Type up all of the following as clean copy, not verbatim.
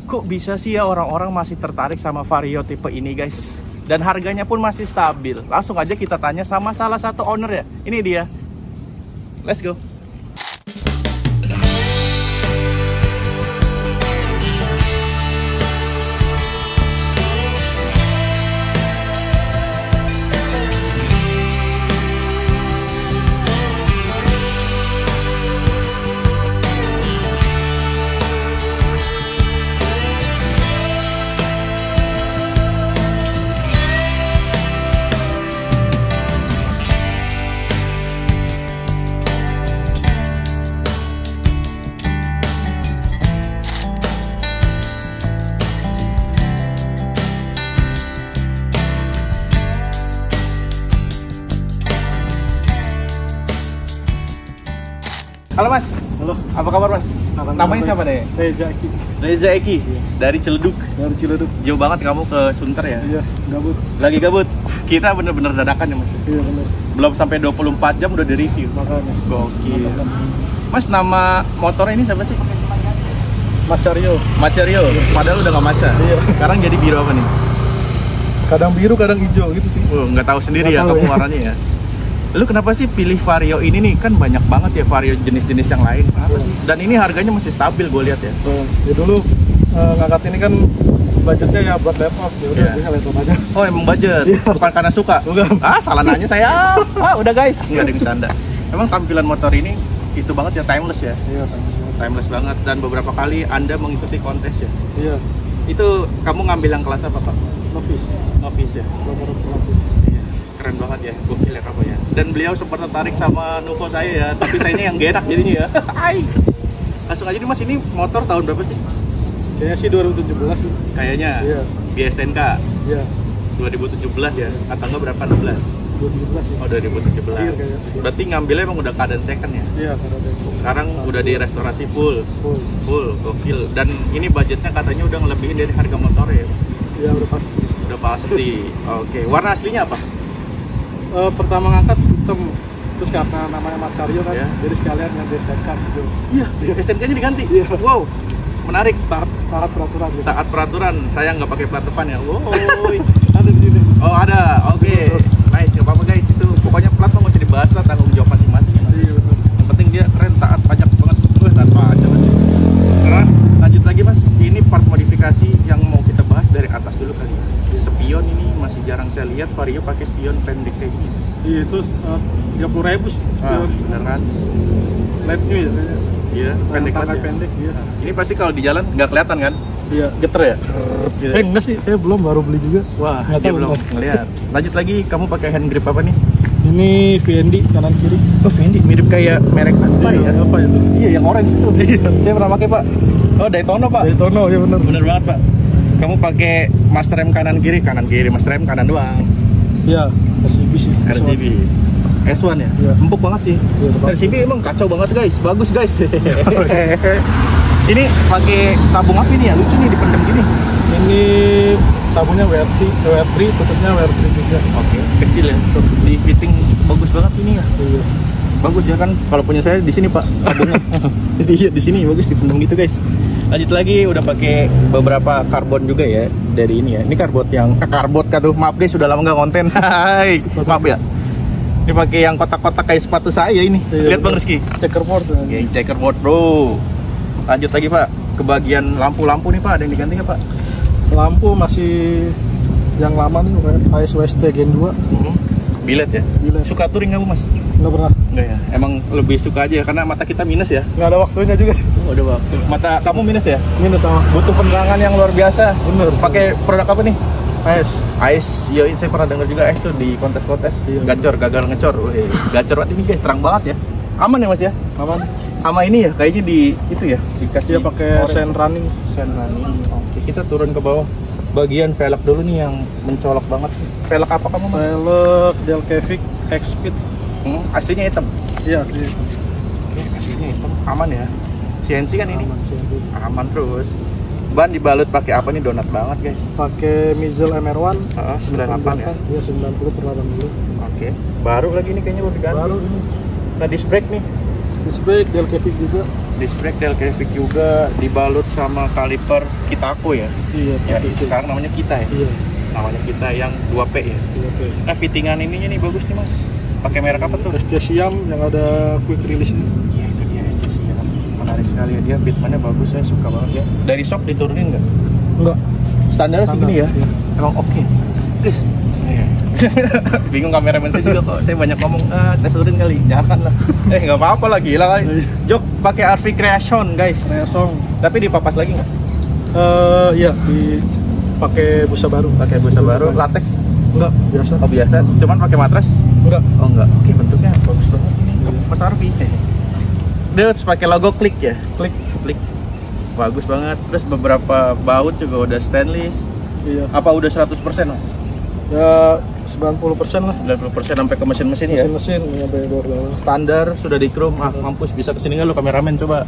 Kok bisa sih ya orang-orang masih tertarik sama Vario tipe ini guys? Dan harganya pun masih stabil. Langsung aja kita tanya sama salah satu owner ya. Ini dia. Let's go. Halo Mas. Halo. Apa kabar Mas? Namanya siapa deh? Reza Eki. Reza Eki. Iya. Dari Ciledug. Dari Ciledug. Jauh banget kamu ke Sunter ya? Iya, gabut. Lagi gabut. Kita bener-bener dadakan ya Mas. Iya benar. Belum sampai 24 jam udah di review. Makanya. Gokil. Mas, nama motornya ini siapa sih? Macario. Macario. Padahal udah gak maca. Iya. Sekarang jadi biru apa nih? Kadang biru, kadang hijau gitu sih. Nggak tahu sendiri Nggak ya tahu, kamu ya. warnanya ya. Lu kenapa sih pilih Vario ini nih? Kan banyak banget ya Vario jenis-jenis yang lain. Kenapa sih? Dan ini harganya masih stabil gue lihat ya. Ya dulu ngangkat ini kan budgetnya ya buat laptop. Ya udah, Iya. laptop aja. Oh emang budget? Iya. Bukan karena suka? Bukan. Salah nanya saya. Udah guys. Nggak ada yang bercanda. Emang tampilan motor ini itu banget ya, timeless ya? Iya, Timeless banget. Dan beberapa kali Anda mengikuti kontes ya? iya. Itu kamu ngambil yang kelas apa Pak? Novice. Novice ya? Nomor novice. Iya. Keren banget ya, gokil ya kamu ya. Dan beliau sempat tertarik sama Nuvo saya ya, tapi sayanya yang gak enak jadinya ya. Langsung aja nih Mas, ini motor tahun berapa sih? Kayaknya sih 2017 sih. Kayaknya Iya. BSTNK Iya. 2017 ya, atau enggak berapa? 16? 2017 sih. Oh 2017. Iya, kayaknya. Berarti ngambilnya emang udah keadaan second ya? Iya, karena ada Sekarang udah di restorasi full, full. gokil. Dan ini budgetnya katanya udah ngelebihin dari harga motor ya? Iya, udah pasti. Udah pasti. Oke, warna aslinya apa? Pertama ngangkat hitam. Terus karena namanya Macario kan, Iya. jadi sekalian yang STNK gitu. Iya, STNK-nya diganti. Iya. Wow, menarik. Taat peraturan gitu. Taat peraturan, saya nggak pakai plat depan ya. Woi. Ada di sini. Oh ada, oke. Nice, nggak apa-apa guys. Itu pokoknya plat nggak usah dibahas lah, tanggung jawab masing-masing. Iya betul. Yang penting dia keren, taat pajak banget. Taat pajak aja. Nah, lanjut lagi Mas. Ini part modifikasi yang mau kita bahas dari atas dulu kali. Spion ini masih jarang saya lihat Vario pakai spion pendek kayak gini. Iya itu 30.000 sih. Beneran? Light new ya kayaknya. Iya, pendek Karena banget. Ya. pendek iya. Ini pasti kalau di jalan nggak kelihatan kan? Iya. Geter ya? Gitu. Enggak sih, saya belum baru beli juga. Wah, Nggak dia tahu, belum nggak. ngeliat. Lanjut lagi, kamu pakai hand grip apa nih? Ini VND kanan kiri. Oh, Fendi mirip kayak merek apa ya? Apa itu? Iya, yang orange itu. Saya pernah pakai, Pak. Oh, Daytona, Pak. Daytona ya benar. Bener banget, Pak. Kamu pakai master rem kanan kiri, master rem kanan doang. Iya, RCB sih. RCB. S1 ya? Iya. Empuk banget sih. Iya, tepat. RCB emang kacau banget, guys. Bagus, guys. Ini pakai tabung apa ini ya? Lucu nih dipendam gini. Ini tabungnya WR3, tutupnya WR3 juga. Oke, kecil ya. Di fitting bagus banget ini ya. Iya. Bagus ya kan, kalau punya saya di sini Pak tabungnya. Jadi di sini bagus dipendam gitu guys. Lanjut lagi, udah pakai beberapa karbon juga ya dari ini ya. Ini karbot yang karbot kado, maaf guys sudah lama nggak konten. Hai, maaf ya. Ini pakai yang kotak-kotak kayak sepatu saya ini. Iya, Lihat Bang Rizky. Checkerboard. Oke, checkerboard bro. Lanjut lagi Pak, ke bagian lampu-lampu nih Pak, ada yang diganti nggak Pak? Lampu masih yang lama nih kayak ASWST Gen 2. Bilet ya? Bilet. Suka touring nggak Mas? Nggak pernah. Enggak ya, emang lebih suka aja karena mata kita minus ya. Nggak ada waktunya juga sih. Oh, ada waktu. Mata kamu minus ya? Minus sama. Butuh penerangan yang luar biasa. Bener. Pakai produk apa nih? AS. AIS. Iya, saya pernah dengar juga AIS tuh di kontes-kontes. Iya. Gacor, gagal ngecor. Wih, gacor banget ini guys, terang banget ya. Aman ya Mas ya? Aman. Sama ini ya, kayaknya di itu ya, dikasih Dia pakai orange. sen running. Sen running. Oke, kita turun ke bawah. Bagian velg dulu nih yang mencolok banget. Velg apa kamu Mas? Velg Delcavic X-Speed. Aslinya hitam. Iya sih. Oke, aslinya hitam. Aman ya. CNC kan ini? Aman sih. Aman terus. Ban dibalut pakai apa nih, donat banget guys. Pakai Mizel MR1. 98 ya. Iya 90/80. Oke. Baru lagi nih kayaknya baru diganti. Baru ini. Nah, disc brake nih. Disc brake Delcavic juga. Disc brake Delcavic juga, dibalut sama kaliper Kitako ya. Iya. Ya, sekarang namanya kita ya. Iya. Namanya kita yang 2P ya. 2P. Nah, fittingan ininya nih bagus nih Mas. Pakai merek apa tuh? SC Siam yang ada quick release-nya. Iya, itu dia SC Siam. Menarik sekali ya, dia fitmannya bagus, saya suka banget ya. Dari shock diturunin nggak? Enggak. Standarnya segini ya? Iya. Emang oke. Guys. Iya. Bingung kameramen saya juga kok. Saya banyak ngomong, tes turunin kali. Jangan lah. Nggak apa-apa lah, gila kali. Jok pakai RV Creation, guys. Creation. Tapi dipapas lagi nggak? Iya, dipakai busa baru. Pakai busa baru, latex? Enggak, biasa. Oh biasa, cuman pakai matras? Enggak. Oh enggak. Oke, bentuknya bagus banget ini. Mas Arfi. Dia harus pakai logo klik ya? Klik. Bagus banget. Terus beberapa baut juga udah stainless. Iya. Apa udah 100% Mas? Ya 90% lah. 90% sampai ke mesin-mesin ya? Mesin-mesin nyampe bawah. Standar sudah di chrome. Mampus, bisa kesini nggak lu kameramen, coba.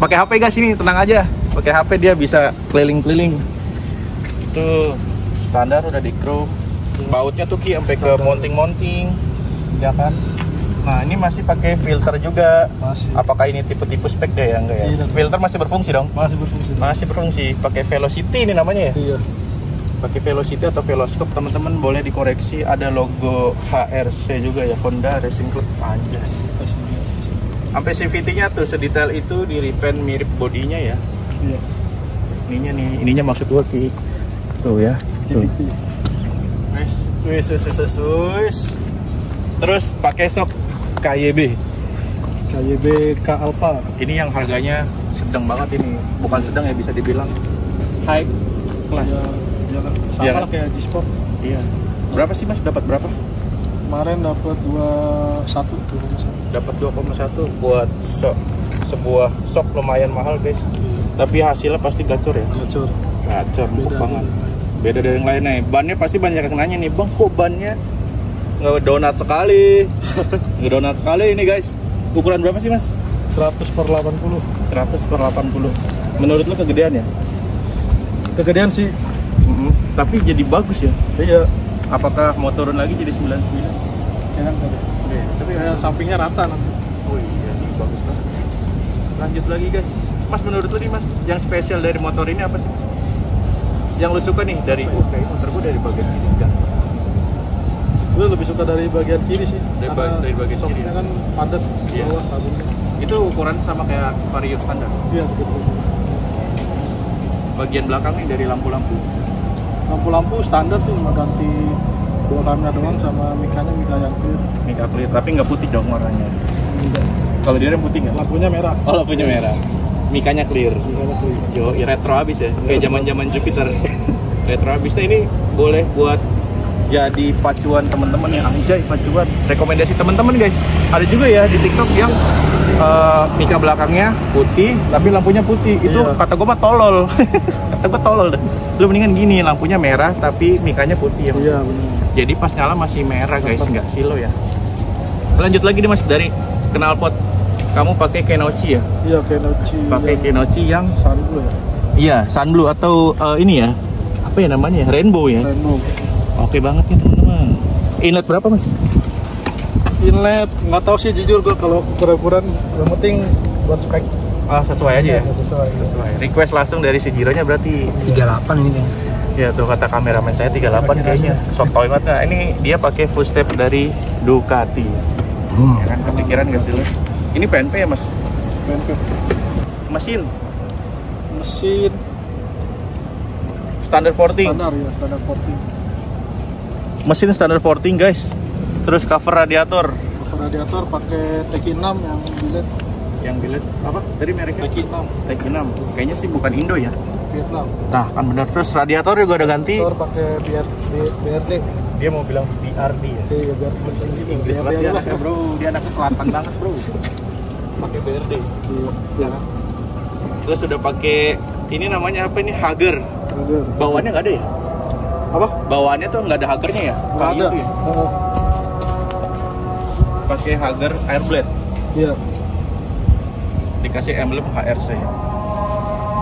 Pakai HP guys, ini tenang aja. Pakai HP dia bisa keliling-keliling. Tuh, standar udah di chrome. Bautnya tuh Ki sampai ke mounting-mounting, ya kan? Nah, ini masih pakai filter juga. Masih. Apakah ini tipe-tipe spek ya? Enggak ya? Iya. Filter masih berfungsi dong? Masih berfungsi. Masih berfungsi. Pakai Velocity ini namanya ya? Iya. Pakai Velocity atau Veloscope, teman-teman boleh dikoreksi. Ada logo HRC juga ya, Honda Racing Club. Anjas. Sampai CVT-nya tuh sedetail itu, di repaint mirip bodinya ya. Iya. Ininya maksud gua Ki. Tuh ya. Tuh. Wis. Terus pakai sok KYB K Alpha. ini yang harganya sedang banget ini, bukan sedang ya, bisa dibilang high class. Ya, sama Iya. lah kayak G-Sport. Iya. Berapa sih Mas, dapat berapa? Kemarin dapat 2,1. Dapat 2,1 buat sebuah sok lumayan mahal guys. Tapi hasilnya pasti gacor ya. Gacor empuk banget. Beda dari yang lainnya. Bannya pasti banyak yang nanya nih, Bang, kok bannya nggak donat sekali? Nggak donat sekali ini guys. Ukuran berapa sih Mas? 100/80. 100/80. Menurut lu kegedean ya? Kegedean sih. Tapi jadi bagus ya. Iya. Apakah mau turun lagi jadi 99? Jangan tadi. Tapi kayak sampingnya rata nanti. Oh iya, ini bagus banget. Lanjut lagi guys. Mas, menurut lu nih Mas, yang spesial dari motor ini apa sih? Yang lu suka nih dari motor gua dari bagian kiri enggak? Gue lebih suka dari bagian kiri sih. Dari bagian kiri. Kan padat Iya. bawah sabunnya. Itu ukuran sama kayak Vario standar. Iya, betul. Bagian belakang nih dari lampu-lampu. Lampu-lampu standar sih, cuma ganti dua kamera doang sama mikanya mika yang clear. Mika clear, tapi nggak putih dong warnanya. Enggak. Kalau dia yang putih nggak? Lampunya merah. Oh, lampunya merah. Mikanya clear. Mikanya clear. Yo, retro abis ya. Kayak zaman-zaman Jupiter. Retro abis. Nah, ini boleh buat jadi pacuan teman-teman yang anjay, pacuan. Rekomendasi teman-teman guys. Ada juga ya di TikTok yang mika belakangnya putih tapi lampunya putih. Itu Iya. kata gue mah tolol. Kata gue tolol deh. Lu mendingan gini, lampunya merah tapi mikanya putih ya. Iya, benar. Jadi pas nyala masih merah guys, nggak silo ya. Lanjut lagi nih Mas, dari knalpot kamu pakai Kenochi ya? Iya, Kenochi. Pakai Kenochi yang Sunblue ya. iya, Sunblue atau ini ya, apa ya namanya, Rainbow ya. Rainbow. Oke banget nih teman-teman. Inlet berapa Mas? Inlet nggak tahu sih jujur gue kalau ukuran yang penting buat spek. Ah, sesuai aja ya. Sesuai. Request langsung dari si Jironya berarti 38 ini kayaknya. ya, tuh kata kameramen saya 38 kayaknya. Sotoy banget. Nah, ini dia pakai footstep dari Ducati. Ya kan, kepikiran gak sih lu? Ini PNP ya Mas? PNP. Mesin Mesin standar porting. standar ya, standar porting. Mesin standar porting guys. Terus cover radiator. Cover radiator pakai TK6 yang billet. Yang bilet apa? Tadi mereknya? TK6 TK6. Kayaknya sih bukan Indo ya. Vietnam. Nah, kan bener. Terus radiator juga udah ganti. Radiator pakai BRD. Dia mau bilang BRD ya. Iya, BRD. Inggris banget dia anaknya bro. Dia anaknya selatan banget bro. Pakai BRD. Iya. Terus udah pakai ini namanya apa ini? Hager. Bawaannya nggak ada ya? Apa? Bawaannya tuh nggak ada hagernya ya? Nggak Kayu ada. tuh ya? Pakai Hager Airblade. Iya. Dikasih emblem HRC.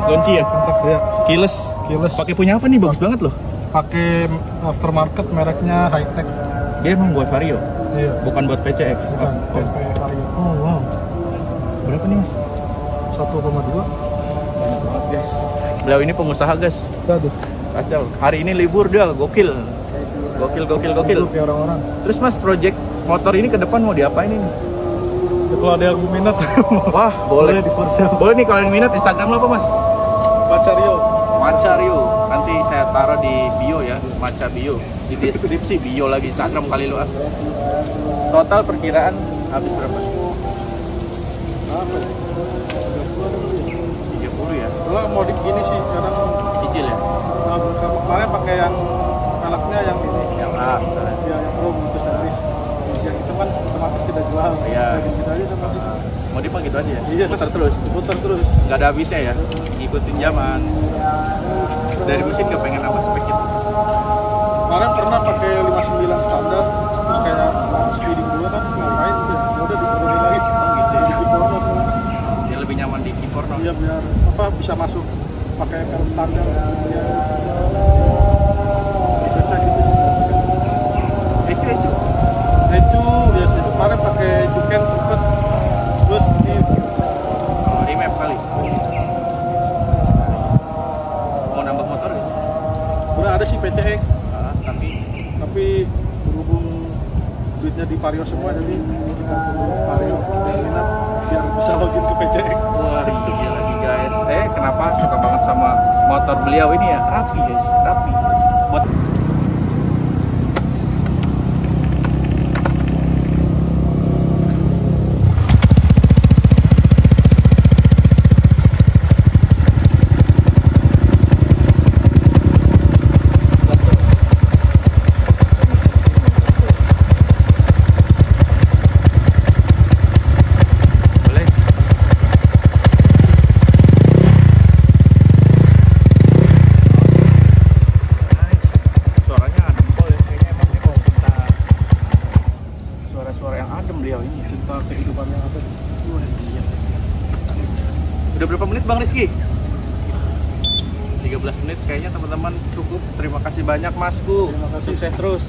Kunci ya? Kontak ya. Keyless. Keyless. Pakai punya apa nih? Bagus banget loh. Pakai aftermarket mereknya Hightech. Dia emang buat Vario, Iya. bukan buat PCX. Bukan. PP Vario. Oh wow. Berapa nih Mas? 1,2. Guys, beliau ini pengusaha guys. Aduh. Kacau. Hari ini libur dia, gokil. Gokil. Kayak orang-orang. Terus Mas, project motor ini ke depan mau diapain ini? Ya, kalau ada yang minat, Wah, boleh. di Korsel. Boleh nih kalau yang minat Instagram lo apa Mas? Pacario. Macario. Nanti saya taruh di bio ya, Maca bio. Di deskripsi bio lagi Instagram kali lu ah. Total perkiraan habis berapa? 30 ya. Kalau mau gini sih kadang Cicil ya. kemarin pakai yang velgnya yang ini, Yang A misalnya. ya yang pro gitu servis. Yang itu kan otomatis tidak jual. Iya. Kita aja sama gitu. Modifnya gitu aja ya. Iya, Putar terus. Putar terus. Nggak ada habisnya ya. Ikutin zaman. Dari mesin kepengen apa speknya? Kemarin pernah pakai 59 standar, terus kayak speeding dua kan ngapain ya? Ya udah diturunin lagi. Oh gitu ya. Di corner tuh. Dia lebih nyaman di Kiporno. Iya biar apa bisa masuk pakai velg standar gitu ya. Biasa gitu. Itu. Itu biasa itu kemarin pakai Juken sempet, terus ini Oh, remap kali. Mau nambah motor gitu? udah ada sih PTX, Tapi berhubung duitnya di Vario semua jadi kita tunggu Vario yang minat biar bisa login ke PTX. wah itu dia lagi guys. Kenapa suka banget sama motor beliau ini ya? Rapi guys, rapi. Buat boleh. Nice. Suaranya adem pol ya. Kayaknya emang ini kalau kita suara-suara yang adem beliau ini. Cinta kehidupan yang ada. Wah, iya. Udah berapa menit Bang Rizky? 13 menit kayaknya teman-teman cukup. Terima kasih banyak Masku. Terima kasih. Sukses terus.